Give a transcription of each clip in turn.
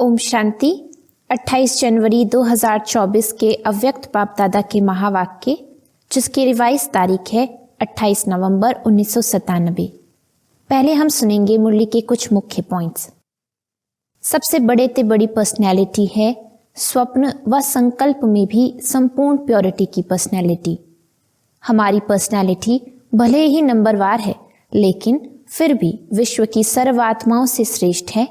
ओम शांति। 28 जनवरी 2024 के अव्यक्त बाप दादा के महावाक्य, जिसकी रिवाइज तारीख है 28 नवंबर 1997। पहले हम सुनेंगे मुरली के कुछ मुख्य पॉइंट्स। सबसे बड़े ते बड़ी पर्सनैलिटी है स्वप्न व संकल्प में भी संपूर्ण प्योरिटी की पर्सनैलिटी। हमारी पर्सनैलिटी भले ही नंबरवार है, लेकिन फिर भी विश्व की सर्व आत्माओं से श्रेष्ठ है,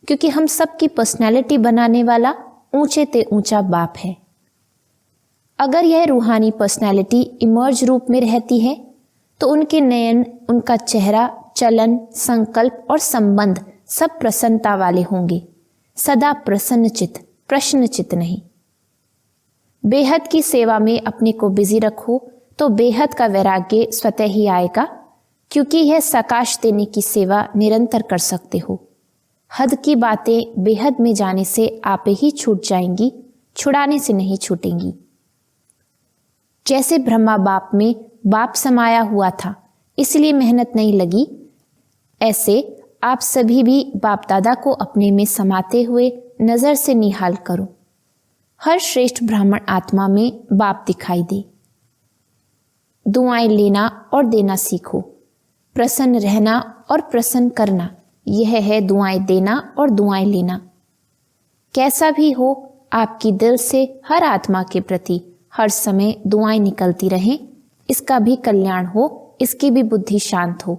क्योंकि हम सबकी पर्सनैलिटी बनाने वाला ऊंचे ते ऊंचा बाप है। अगर यह रूहानी पर्सनैलिटी इमर्ज रूप में रहती है तो उनके नयन, उनका चेहरा, चलन, संकल्प और संबंध सब प्रसन्नता वाले होंगे, सदा प्रसन्नचित, प्रश्नचित नहीं। बेहद की सेवा में अपने को बिजी रखो तो बेहद का वैराग्य स्वतः ही आएगा, क्योंकि यह सकाश देने की सेवा निरंतर कर सकते हो। हद की बातें बेहद में जाने से आपे ही छूट जाएंगी, छुड़ाने से नहीं छूटेंगी। जैसे ब्रह्मा बाप में बाप समाया हुआ था, इसलिए मेहनत नहीं लगी, ऐसे आप सभी भी बाप दादा को अपने में समाते हुए नजर से निहाल करो। हर श्रेष्ठ ब्राह्मण आत्मा में बाप दिखाई दे। दुआएं लेना और देना सीखो। प्रसन्न रहना और प्रसन्न करना, यह है दुआएं देना और दुआएं लेना। कैसा भी हो, आपकी दिल से हर आत्मा के प्रति हर समय दुआएं निकलती रहें। इसका भी कल्याण हो, इसकी भी बुद्धि शांत हो।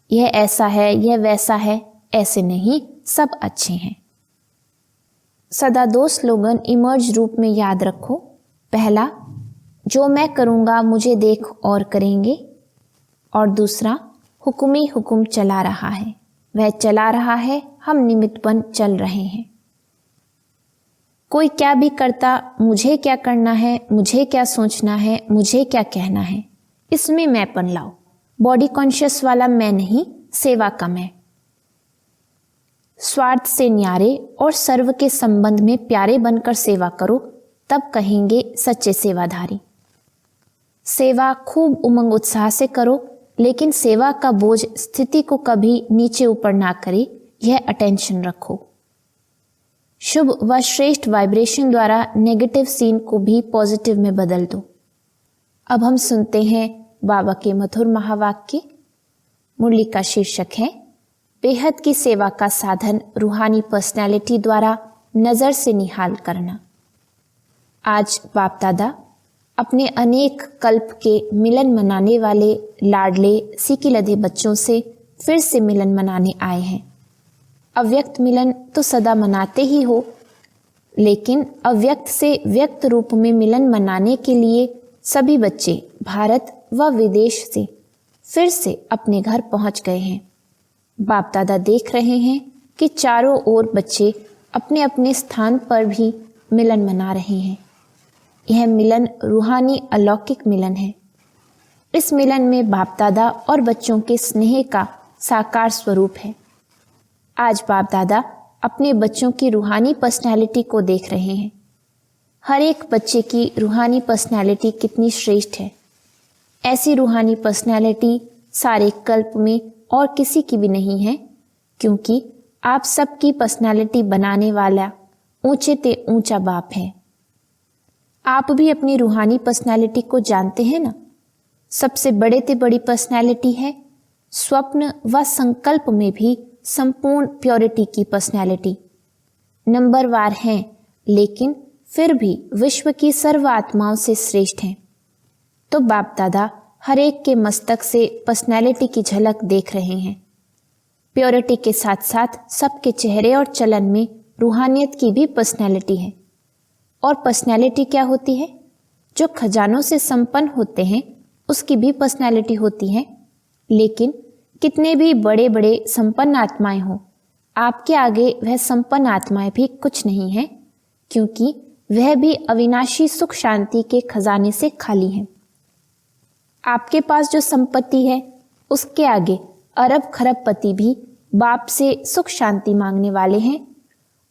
यह ऐसा है, यह वैसा है, ऐसे नहीं, सब अच्छे हैं। सदा 2 स्लोगन इमर्ज रूप में याद रखो। पहला, जो मैं करूँगा मुझे देख और करेंगे, और दूसरा, हुक्म ही हुक्म चला रहा है, वह चला रहा है, हम निमित्त बन चल रहे हैं। कोई क्या भी करता, मुझे क्या करना है, मुझे क्या सोचना है, मुझे क्या कहना है, इसमें मैंपन लाओ। बॉडी कॉन्शियस वाला मैं नहीं, सेवा का मैं। स्वार्थ से न्यारे और सर्व के संबंध में प्यारे बनकर सेवा करो, तब कहेंगे सच्चे सेवाधारी। सेवा खूब उमंग उत्साह से करो, लेकिन सेवा का बोझ स्थिति को कभी नीचे ऊपर ना करे, यह अटेंशन रखो। शुभ व श्रेष्ठ वाइब्रेशन द्वारा नेगेटिव सीन को भी पॉजिटिव में बदल दो। अब हम सुनते हैं बाबा के मधुर महावाक्य। मुरली का शीर्षक है बेहद की सेवा का साधन रूहानी पर्सनैलिटी द्वारा नजर से निहाल करना। आज बाप दादा अपने अनेक कल्प के मिलन मनाने वाले लाडले सीखे लधे बच्चों से फिर से मिलन मनाने आए हैं। अव्यक्त मिलन तो सदा मनाते ही हो, लेकिन अव्यक्त से व्यक्त रूप में मिलन मनाने के लिए सभी बच्चे भारत व विदेश से फिर से अपने घर पहुंच गए हैं। बाप दादा देख रहे हैं कि चारों ओर बच्चे अपने अपने स्थान पर भी मिलन मना रहे हैं। यह मिलन रूहानी अलौकिक मिलन है। इस मिलन में बाप दादा और बच्चों के स्नेह का साकार स्वरूप है। आज बाप दादा अपने बच्चों की रूहानी पर्सनैलिटी को देख रहे हैं। हर एक बच्चे की रूहानी पर्सनैलिटी कितनी श्रेष्ठ है। ऐसी रूहानी पर्सनैलिटी सारे कल्प में और किसी की भी नहीं है, क्योंकि आप सबकी पर्सनैलिटी बनाने वाला ऊंचे ते ऊंचा बाप है। आप भी अपनी रूहानी पर्सनैलिटी को जानते हैं ना। सबसे बड़े ते बड़ी पर्सनैलिटी है स्वप्न व संकल्प में भी संपूर्ण प्योरिटी की पर्सनैलिटी। नंबरवार हैं, लेकिन फिर भी विश्व की सर्व आत्माओं से श्रेष्ठ हैं। तो बाप दादा हर एक के मस्तक से पर्सनैलिटी की झलक देख रहे हैं। प्योरिटी के साथ साथ सबके चेहरे और चलन में रूहानियत की भी पर्सनैलिटी है। और पर्सनैलिटी क्या होती है? जो खजानों से संपन्न होते हैं उसकी भी पर्सनैलिटी होती है। लेकिन कितने भी बड़े बड़े संपन्न आत्माएं हो, आपके आगे वह संपन्न आत्माएं भी कुछ नहीं है, क्योंकि वह भी अविनाशी सुख शांति के खजाने से खाली हैं। आपके पास जो संपत्ति है उसके आगे अरब खरबपति भी बाप से सुख शांति मांगने वाले हैं,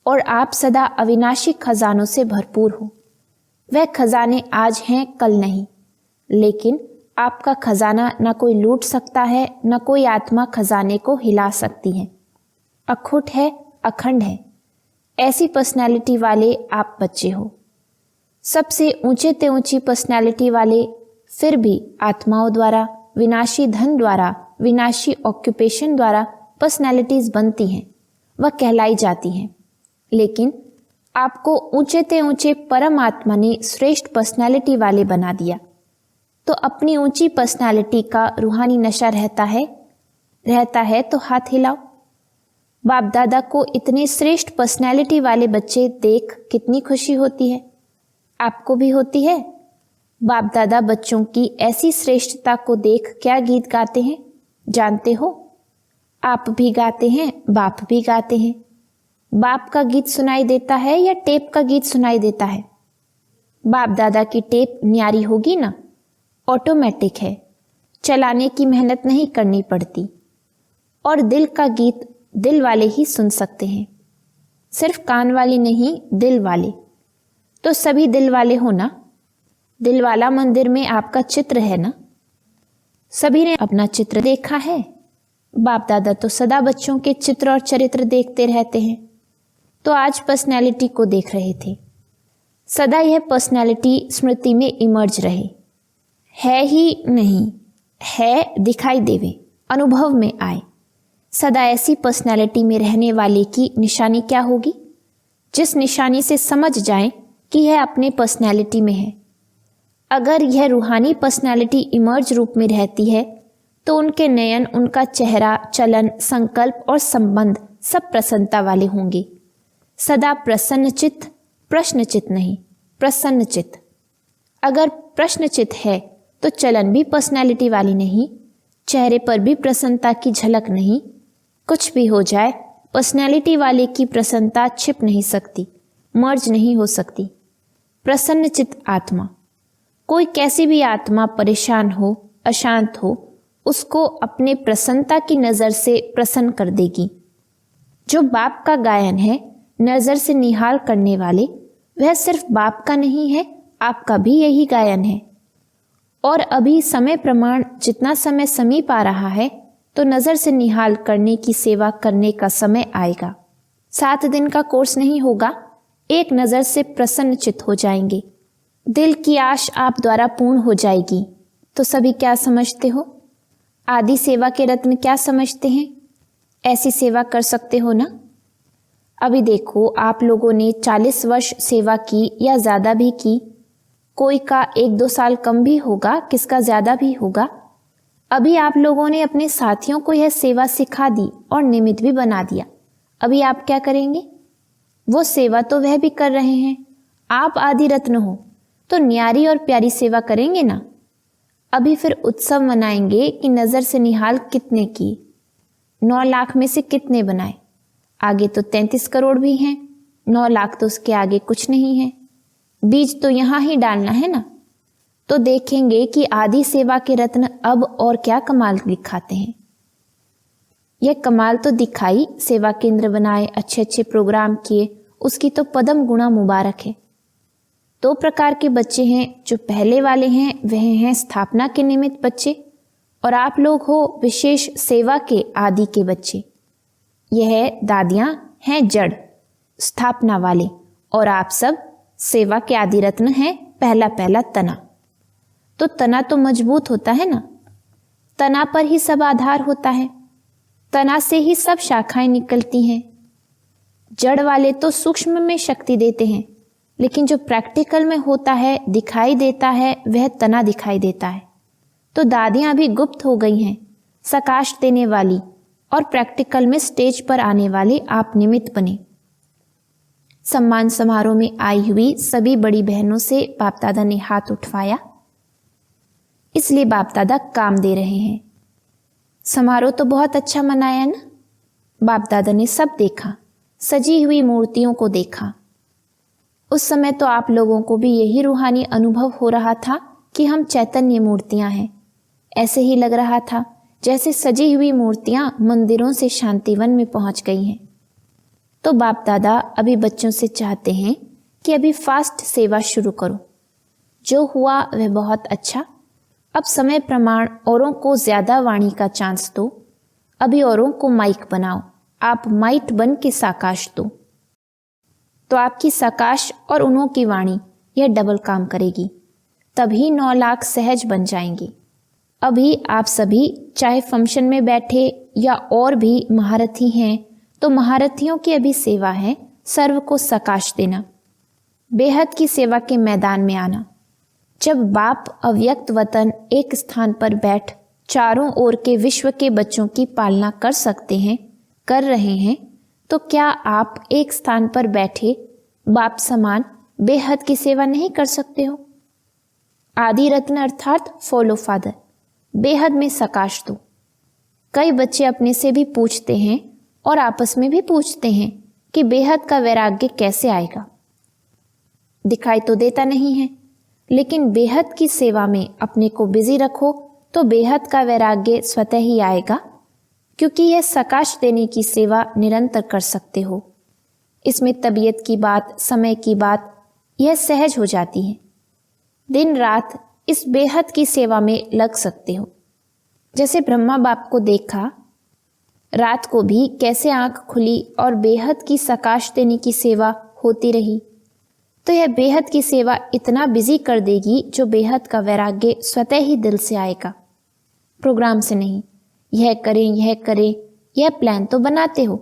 और आप सदा अविनाशी खजानों से भरपूर हो। वह खजाने आज हैं, कल नहीं, लेकिन आपका खजाना न कोई लूट सकता है, न कोई आत्मा खजाने को हिला सकती है। अखुट है, अखंड है। ऐसी पर्सनैलिटी वाले आप बच्चे हो। सबसे ऊंचे ते ऊंची पर्सनैलिटी वाले फिर भी आत्माओं द्वारा, विनाशी धन द्वारा, विनाशी ऑक्यूपेशन द्वारा पर्सनैलिटीज बनती हैं, वह कहलाई जाती हैं। लेकिन आपको ऊंचे ते ऊंचे परम आत्मा ने श्रेष्ठ पर्सनैलिटी वाले बना दिया। तो अपनी ऊंची पर्सनैलिटी का रूहानी नशा रहता है तो हाथ हिलाओ। बाप दादा को इतने श्रेष्ठ पर्सनैलिटी वाले बच्चे देख कितनी खुशी होती है। आपको भी होती है। बाप दादा बच्चों की ऐसी श्रेष्ठता को देख क्या गीत गाते हैं जानते हो? आप भी गाते हैं, बाप भी गाते हैं। बाप का गीत सुनाई देता है या टेप का गीत सुनाई देता है? बाप दादा की टेप न्यारी होगी ना, ऑटोमेटिक है, चलाने की मेहनत नहीं करनी पड़ती। और दिल का गीत दिल वाले ही सुन सकते हैं, सिर्फ कान वाले नहीं, दिल वाले। तो सभी दिल वाले हो ना? दिल वाला मंदिर में आपका चित्र है ना? सभी ने अपना चित्र देखा है। बाप दादा तो सदा बच्चों के चित्र और चरित्र देखते रहते हैं। तो आज पर्सनैलिटी को देख रहे थे। सदा यह पर्सनैलिटी स्मृति में इमर्ज रहे, है ही नहीं है, दिखाई देवे, अनुभव में आए। सदा ऐसी पर्सनैलिटी में रहने वाले की निशानी क्या होगी? जिस निशानी से समझ जाएं कि यह अपने पर्सनैलिटी में है। अगर यह रूहानी पर्सनैलिटी इमर्ज रूप में रहती है तो उनके नयन, उनका चेहरा, चलन, संकल्प और संबंध सब प्रसन्नता वाले होंगे। सदा प्रसन्नचित्त, प्रश्नचित्त नहीं, प्रसन्नचित्त। अगर प्रश्नचित्त है तो चलन भी पर्सनैलिटी वाली नहीं, चेहरे पर भी प्रसन्नता की झलक नहीं। कुछ भी हो जाए, पर्सनैलिटी वाले की प्रसन्नता छिप नहीं सकती, मर्ज नहीं हो सकती। प्रसन्नचित्त आत्मा, कोई कैसी भी आत्मा परेशान हो, अशांत हो, उसको अपने प्रसन्नता की नज़र से प्रसन्न कर देगी। जो बाप का गायन है नज़र से निहाल करने वाले, वह सिर्फ बाप का नहीं है, आपका भी यही गायन है। और अभी समय प्रमाण जितना समय समीप आ रहा है तो नज़र से निहाल करने की सेवा करने का समय आएगा। 7 दिन का कोर्स नहीं होगा, एक नज़र से प्रसन्नचित्त हो जाएंगे। दिल की आश आप द्वारा पूर्ण हो जाएगी। तो सभी क्या समझते हो? आदि सेवा के रत्न क्या समझते हैं? ऐसी सेवा कर सकते हो ना? अभी देखो, आप लोगों ने 40 वर्ष सेवा की या ज़्यादा भी की, कोई का 1-2 साल कम भी होगा, किसका ज़्यादा भी होगा। अभी आप लोगों ने अपने साथियों को यह सेवा सिखा दी और निमित्त भी बना दिया। अभी आप क्या करेंगे? वो सेवा तो वह भी कर रहे हैं। आप आदि रत्न हो तो न्यारी और प्यारी सेवा करेंगे ना। अभी फिर उत्सव मनाएंगे कि नज़र से निहाल कितने किए, 9 लाख में से कितने बनाए। आगे तो 33 करोड़ भी हैं, 9 लाख तो उसके आगे कुछ नहीं है। बीज तो यहाँ ही डालना है ना। तो देखेंगे कि आदि सेवा के रत्न अब और क्या कमाल दिखाते हैं। यह कमाल तो दिखाई, सेवा केंद्र बनाए, अच्छे अच्छे प्रोग्राम किए, उसकी तो पदम गुणा मुबारक है। 2 प्रकार के बच्चे हैं। जो पहले वाले हैं वह हैं स्थापना के निमित्त बच्चे, और आप लोग हो विशेष सेवा के आदि के बच्चे। यह दादियाँ हैं जड़ स्थापना वाले, और आप सब सेवा के आदि रत्न हैं पहला तना। तो तना तो मजबूत होता है ना, तना पर ही सब आधार होता है, तना से ही सब शाखाएं निकलती हैं। जड़ वाले तो सूक्ष्म में शक्ति देते हैं, लेकिन जो प्रैक्टिकल में होता है, दिखाई देता है, वह तना दिखाई देता है। तो दादियां भी गुप्त हो गई हैं, सकाश देने वाली, और प्रैक्टिकल में स्टेज पर आने वाले आप निमित्त बने। सम्मान समारोह में आई हुई सभी बड़ी बहनों से बाप दादा ने हाथ उठवाया, इसलिए बाप दादा काम दे रहे हैं। समारोह तो बहुत अच्छा मनाया ना। बाप दादा ने सब देखा, सजी हुई मूर्तियों को देखा। उस समय तो आप लोगों को भी यही रूहानी अनुभव हो रहा था कि हम चैतन्य मूर्तियां हैं। ऐसे ही लग रहा था जैसे सजी हुई मूर्तियां मंदिरों से शांतिवन में पहुंच गई हैं। तो बाप दादा अभी बच्चों से चाहते हैं कि अभी फास्ट सेवा शुरू करो। जो हुआ वह बहुत अच्छा। अब समय प्रमाण औरों को ज्यादा वाणी का चांस दो। अभी औरों को माइक बनाओ, आप माइट बन के साकाश दो। तो आपकी सकाश और उन्हों की वाणी यह डबल काम करेगी, तभी 9 लाख सहज बन जाएंगे। अभी आप सभी चाहे फंक्शन में बैठे या और भी महारथी हैं, तो महारथियों की अभी सेवा है सर्व को सकाश देना, बेहद की सेवा के मैदान में आना। जब बाप अव्यक्त वतन एक स्थान पर बैठ चारों ओर के विश्व के बच्चों की पालना कर सकते हैं, कर रहे हैं, तो क्या आप एक स्थान पर बैठे बाप समान बेहद की सेवा नहीं कर सकते हो? आदि रत्न अर्थात फॉलो फादर, बेहद में सकाश दो। कई बच्चे अपने से भी पूछते हैं और आपस में भी पूछते हैं कि बेहद का वैराग्य कैसे आएगा। दिखाई तो देता नहीं है, लेकिन बेहद की सेवा में अपने को बिजी रखो तो बेहद का वैराग्य स्वतः ही आएगा, क्योंकि यह सकाश देने की सेवा निरंतर कर सकते हो। इसमें तबीयत की बात, समय की बात, यह सहज हो जाती है। दिन रात इस बेहद की सेवा में लग सकते हो। जैसे ब्रह्मा बाप को देखा, रात को भी कैसे आंख खुली और बेहद की सकाश देने की सेवा होती रही, तो यह बेहद की सेवा इतना बिजी कर देगी जो बेहद का वैराग्य स्वतः ही दिल से आएगा, प्रोग्राम से नहीं। यह करें, यह प्लान तो बनाते हो,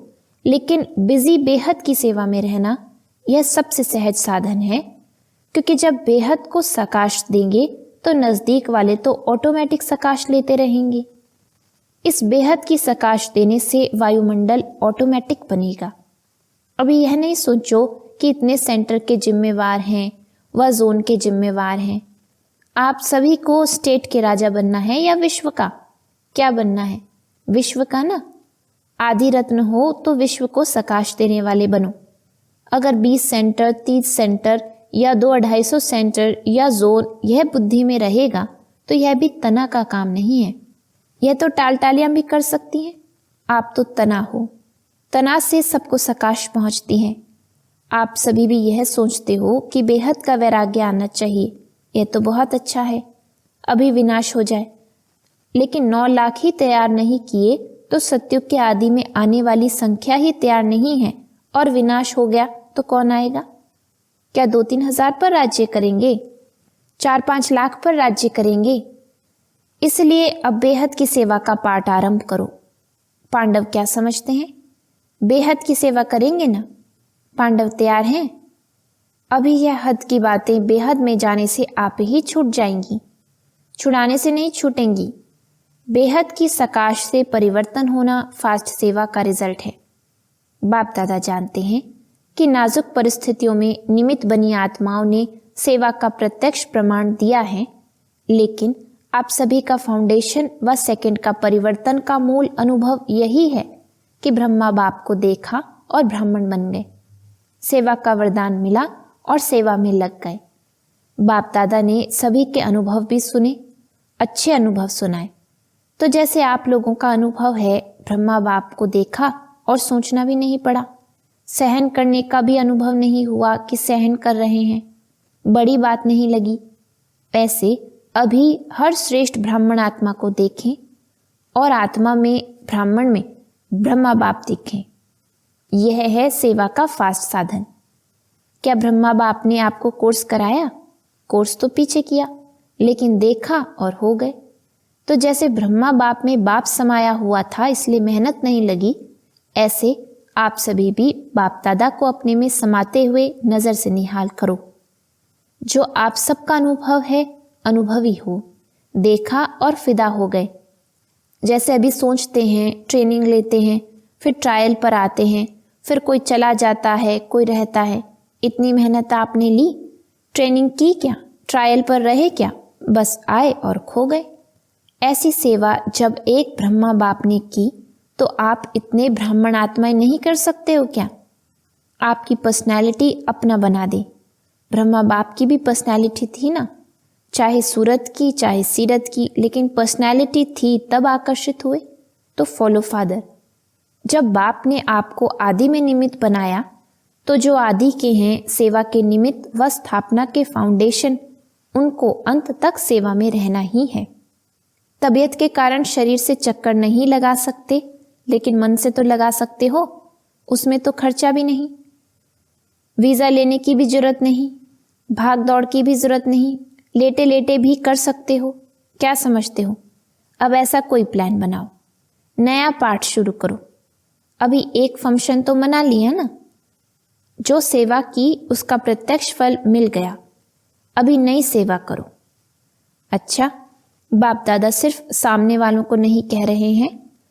लेकिन बिजी बेहद की सेवा में रहना यह सबसे सहज साधन है, क्योंकि जब बेहद को सकाश देंगे तो नज़दीक वाले तो ऑटोमेटिक सकाश लेते रहेंगे। इस बेहद की सकाश देने से वायुमंडल ऑटोमेटिक बनेगा। अभी यह नहीं सोचो कि इतने सेंटर के जिम्मेवार हैं, वह जोन के जिम्मेवार हैं। आप सभी को स्टेट के राजा बनना है या विश्व का? क्या बनना है? विश्व का ना। आदि रत्न हो तो विश्व को सकाश देने वाले बनो। अगर 20 सेंटर, 30 सेंटर या 200-250 सेंटर या जोन यह बुद्धि में रहेगा तो यह भी तना का काम नहीं है। यह तो टालटालियां भी कर सकती हैं। आप तो तना हो, तना से सबको सकाश पहुंचती हैं। आप सभी भी यह सोचते हो कि बेहद का वैराग्य आना चाहिए, यह तो बहुत अच्छा है, अभी विनाश हो जाए। लेकिन 9 लाख ही तैयार नहीं किए तो सत्युग के आदि में आने वाली संख्या ही तैयार नहीं है और विनाश हो गया तो कौन आएगा? क्या 2-3 हजार पर राज्य करेंगे? 4-5 लाख पर राज्य करेंगे? इसलिए अब बेहद की सेवा का पाठ आरंभ करो। पांडव क्या समझते हैं? बेहद की सेवा करेंगे ना? पांडव तैयार हैं? अभी यह हद की बातें बेहद में जाने से आप ही छूट जाएंगी, छुड़ाने से नहीं छूटेंगी। बेहद की सकाश से परिवर्तन होना फास्ट सेवा का रिजल्ट है। बाप दादा जानते हैं कि नाजुक परिस्थितियों में निमित्त बनी आत्माओं ने सेवा का प्रत्यक्ष प्रमाण दिया है, लेकिन आप सभी का फाउंडेशन व सेकंड का परिवर्तन का मूल अनुभव यही है कि ब्रह्मा बाप को देखा और ब्राह्मण बन गए, सेवा का वरदान मिला और सेवा में लग गए। बाप दादा ने सभी के अनुभव भी सुने, अच्छे अनुभव सुनाए। तो जैसे आप लोगों का अनुभव है, ब्रह्मा बाप को देखा और सोचना भी नहीं पड़ा, सहन करने का भी अनुभव नहीं हुआ कि सहन कर रहे हैं, बड़ी बात नहीं लगी। ऐसे अभी हर श्रेष्ठ ब्राह्मण आत्मा को देखें और आत्मा में, ब्राह्मण में ब्रह्मा बाप दिखें। यह है सेवा का फास्ट साधन। क्या ब्रह्मा बाप ने आपको कोर्स कराया? कोर्स तो पीछे किया, लेकिन देखा और हो गए। तो जैसे ब्रह्मा बाप में बाप समाया हुआ था इसलिए मेहनत नहीं लगी, ऐसे आप सभी भी बाप दादा को अपने में समाते हुए नजर से निहाल करो। जो आप सबका अनुभव है, अनुभवी हो, देखा और फिदा हो गए। जैसे अभी सोचते हैं, ट्रेनिंग लेते हैं, फिर ट्रायल पर आते हैं, फिर कोई चला जाता है, कोई रहता है। इतनी मेहनत आपने ली, ट्रेनिंग की क्या, ट्रायल पर रहे क्या, बस आए और खो गए। ऐसी सेवा जब एक ब्रह्मा बाप ने की तो आप इतने ब्राह्मण आत्माएं नहीं कर सकते हो क्या? आपकी पर्सनैलिटी अपना बना दे। ब्रह्मा बाप की भी पर्सनैलिटी थी ना, चाहे सूरत की चाहे सीरत की, लेकिन पर्सनैलिटी थी तब आकर्षित हुए। तो फॉलो फादर। जब बाप ने आपको आदि में निमित्त बनाया तो जो आदि के हैं, सेवा के निमित्त व स्थापना के फाउंडेशन, उनको अंत तक सेवा में रहना ही है। तबीयत के कारण शरीर से चक्कर नहीं लगा सकते, लेकिन मन से तो लगा सकते हो, उसमें तो खर्चा भी नहीं। वीज़ा लेने की भी जरूरत नहीं, भाग दौड़ की भी जरूरत नहीं, लेटे लेटे भी कर सकते हो। क्या समझते हो? अब ऐसा कोई प्लान बनाओ, नया पाठ शुरू करो। अभी एक फंक्शन तो मना लिया ना, जो सेवा की उसका प्रत्यक्ष फल मिल गया। अभी नई सेवा करो। अच्छा, बाप दादा सिर्फ सामने वालों को नहीं कह रहे हैं,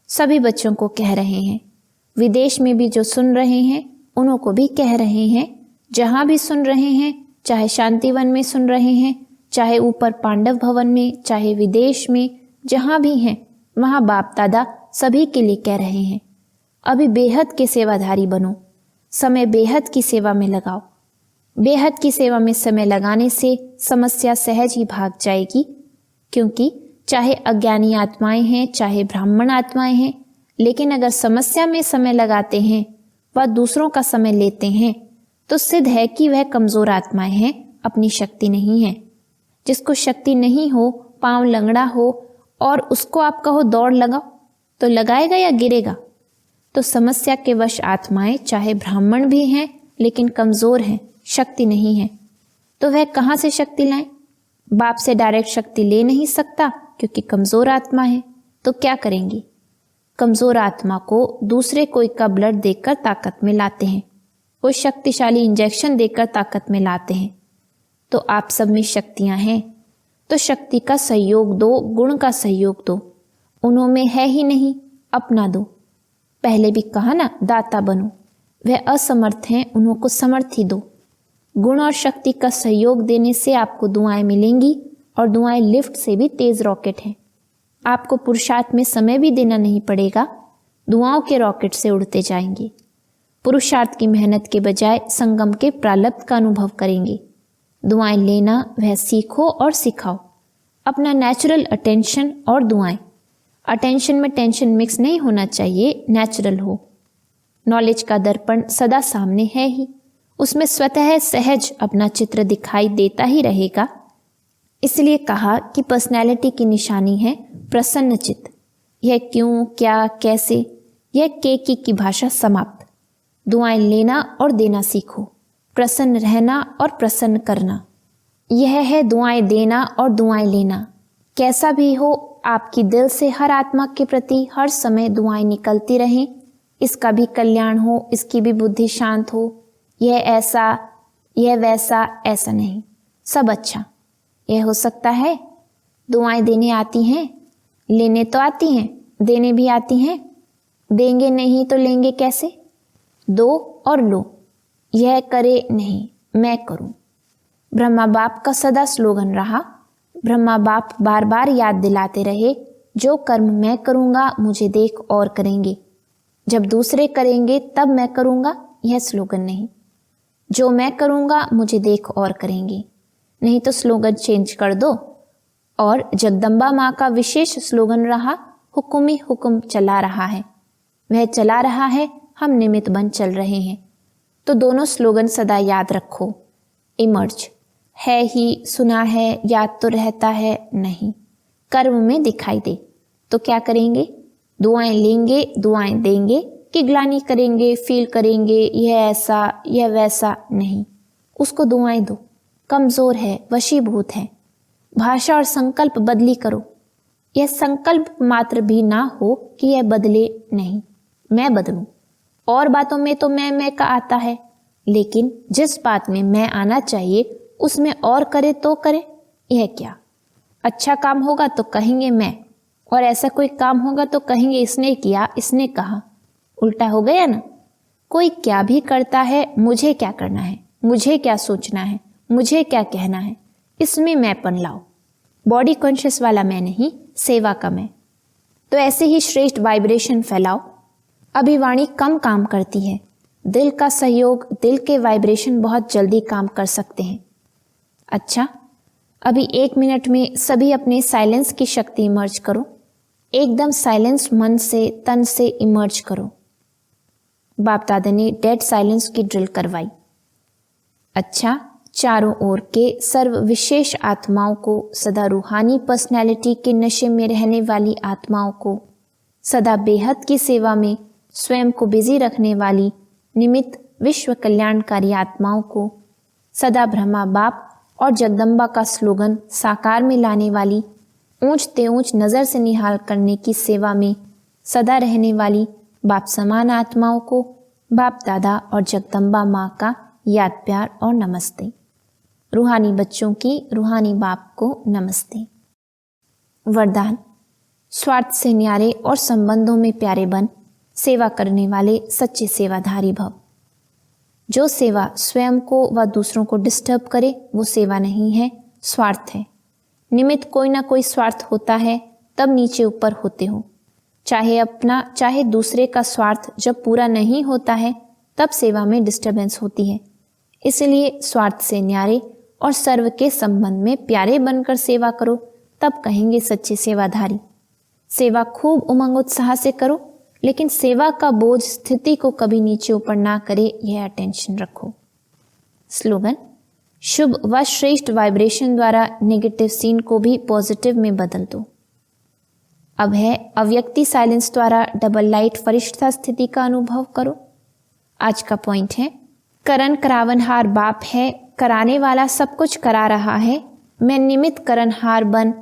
सभी बच्चों को कह रहे हैं। विदेश में भी जो सुन रहे हैं उन्हों को भी कह रहे हैं। जहां भी सुन रहे हैं, चाहे शांतिवन में सुन रहे हैं, चाहे ऊपर पांडव भवन में, चाहे विदेश में, जहां भी हैं वहां बाप दादा सभी के लिए कह रहे हैं, अभी बेहद के सेवाधारी बनो, समय बेहद की सेवा में लगाओ। बेहद की सेवा में समय लगाने से समस्या सहज ही भाग जाएगी, क्योंकि चाहे अज्ञानी आत्माएं हैं, चाहे ब्राह्मण आत्माएं हैं, लेकिन अगर समस्या में समय लगाते हैं व दूसरों का समय लेते हैं तो सिद्ध है कि वह कमजोर आत्माएं हैं, अपनी शक्ति नहीं है। जिसको शक्ति नहीं हो, पांव लंगड़ा हो और उसको आप कहो दौड़ लगाओ, तो लगाएगा या गिरेगा? तो समस्या के वश आत्माएं चाहे ब्राह्मण भी हैं लेकिन कमजोर हैं, शक्ति नहीं है, तो वह कहाँ से शक्ति लाएं? बाप से डायरेक्ट शक्ति ले नहीं सकता क्योंकि कमजोर आत्मा है। तो क्या करेंगी? कमजोर आत्मा को दूसरे कोई का ब्लड देकर ताकत में लाते हैं, कोई शक्तिशाली इंजेक्शन देकर ताकत में लाते हैं। तो आप सब में शक्तियां हैं, तो शक्ति का सहयोग दो, गुण का सहयोग दो। उन्हों में है ही नहीं, अपना दो। पहले भी कहा ना, दाता बनो। वह असमर्थ हैं, उन्हों को समर्थी दो। गुण और शक्ति का सहयोग देने से आपको दुआएं मिलेंगी, और दुआएं लिफ्ट से भी तेज रॉकेट हैं। आपको पुरुषार्थ में समय भी देना नहीं पड़ेगा, दुआओं के रॉकेट से उड़ते जाएंगे। पुरुषार्थ की मेहनत के बजाय संगम के प्रारब्ध का अनुभव करेंगे। दुआएं लेना वह सीखो और सिखाओ। अपना नेचुरल अटेंशन और दुआएं। अटेंशन में टेंशन मिक्स नहीं होना चाहिए, नेचुरल हो। नॉलेज का दर्पण सदा सामने है ही, उसमें स्वतः सहज अपना चित्र दिखाई देता ही रहेगा। इसलिए कहा कि पर्सनैलिटी की निशानी है प्रसन्न चित्त। यह क्यों, क्या, कैसे, यह के की भाषा समाप्त। दुआएं लेना और देना सीखो, प्रसन्न रहना और प्रसन्न करना। यह है दुआएं देना और दुआएं लेना। कैसा भी हो, आपकी दिल से हर आत्मा के प्रति हर समय दुआएं निकलती रहें। इसका भी कल्याण हो, इसकी भी बुद्धि शांत हो, यह ऐसा, यह वैसा, ऐसा नहीं, सब अच्छा। यह हो सकता है। दुआएं देने आती हैं, लेने तो आती हैं, देने भी आती हैं। देंगे नहीं तो लेंगे कैसे? दो और लो। यह करे नहीं, मैं करूं। ब्रह्मा बाप का सदा स्लोगन रहा। ब्रह्मा बाप बार बार याद दिलाते रहे, जो कर्म मैं करूंगा मुझे देख और करेंगे। जब दूसरे करेंगे तब मैं करूंगा, यह स्लोगन नहीं। जो मैं करूंगा मुझे देख और करेंगे। नहीं तो स्लोगन चेंज कर दो। और जगदम्बा माँ का विशेष स्लोगन रहा, हुक्म ही हुक्म चला रहा है। वह चला रहा है, हम निमित्त बन चल रहे हैं। तो दोनों स्लोगन सदा याद रखो। इमर्ज है ही, सुना है, याद तो रहता है नहीं, कर्म में दिखाई दे। तो क्या करेंगे? दुआएं लेंगे, दुआएं देंगे कि ग्लानि करेंगे, फील करेंगे यह ऐसा, यह वैसा नहीं। उसको दुआएं दो। कमजोर है, वशीभूत है। भाषा और संकल्प बदली करो। यह संकल्प मात्र भी ना हो कि यह बदले नहीं, मैं बदलूं। और बातों में तो मैं का आता है, लेकिन जिस बात में मैं आना चाहिए उसमें और करे तो करे। यह क्या? अच्छा काम होगा तो कहेंगे मैं, और ऐसा कोई काम होगा तो कहेंगे इसने किया, इसने कहा। उल्टा हो गया ना। कोई क्या भी करता है, मुझे क्या करना है, मुझे क्या सोचना है, मुझे क्या कहना है, इसमें मैंपन लाओ। बॉडी कॉन्शियस वाला मैं नहीं, सेवा का मैं। तो ऐसे ही श्रेष्ठ वाइब्रेशन फैलाओ। अभी वाणी कम काम करती है, दिल का सहयोग, दिल के वाइब्रेशन बहुत जल्दी काम कर सकते हैं। अच्छा, अभी 1 मिनट में सभी अपने साइलेंस की शक्ति इमर्ज करो। एकदम साइलेंस मन से, तन से इमर्ज करो। बाप दादा ने डेड साइलेंस की ड्रिल करवाई। अच्छा, चारों ओर के सर्व विशेष आत्माओं को, सदा रूहानी पर्सनैलिटी के नशे में रहने वाली आत्माओं को, सदा बेहद की सेवा में स्वयं को बिजी रखने वाली निमित्त विश्व कल्याणकारी आत्माओं को सदा ब्रह्मा बाप और जगदम्बा का स्लोगन साकार में लाने वाली, ऊंच ते ऊंच नज़र से निहाल करने की सेवा में सदा रहने वाली बाप समान आत्माओं को बाप दादा और जगदम्बा माँ का याद प्यार और नमस्ते। रूहानी बच्चों की रूहानी बाप को नमस्ते। वरदान: स्वार्थ से न्यारे और संबंधों में प्यारे बन सेवा करने वाले सच्चे सेवाधारी भव। जो सेवा स्वयं को व दूसरों को डिस्टर्ब करे वो सेवा नहीं है, स्वार्थ है। निमित्त कोई ना कोई स्वार्थ होता है, तब नीचे ऊपर होते हो। चाहे अपना चाहे दूसरे का स्वार्थ जब पूरा नहीं होता है तब सेवा में डिस्टर्बेंस होती है। इसलिए स्वार्थ से न्यारे और सर्व के संबंध में प्यारे बनकर सेवा करो, तब कहेंगे सच्चे सेवाधारी। सेवा खूब उमंग उत्साह से करो, लेकिन सेवा का बोझ स्थिति को कभी नीचे ऊपर ना करे, यह अटेंशन रखो। स्लोगन: शुभ व श्रेष्ठ वाइब्रेशन द्वारा नेगेटिव सीन को भी पॉजिटिव में बदल दो। अब है अव्यक्ति साइलेंस द्वारा डबल लाइट फरिश्ता स्थिति का अनुभव करो। आज का पॉइंट है, करण करावनहार बाप है, कराने वाला सब कुछ करा रहा है, मैं निमित्त करणहार बन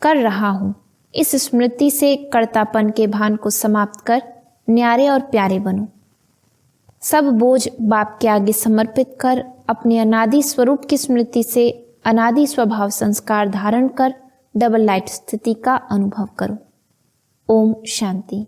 कर रहा हूँ। इस स्मृति से कर्तापन के भान को समाप्त कर न्यारे और प्यारे बनो। सब बोझ बाप के आगे समर्पित कर अपने अनादि स्वरूप की स्मृति से अनादि स्वभाव संस्कार धारण कर डबल लाइट स्थिति का अनुभव करो। ओम शांति।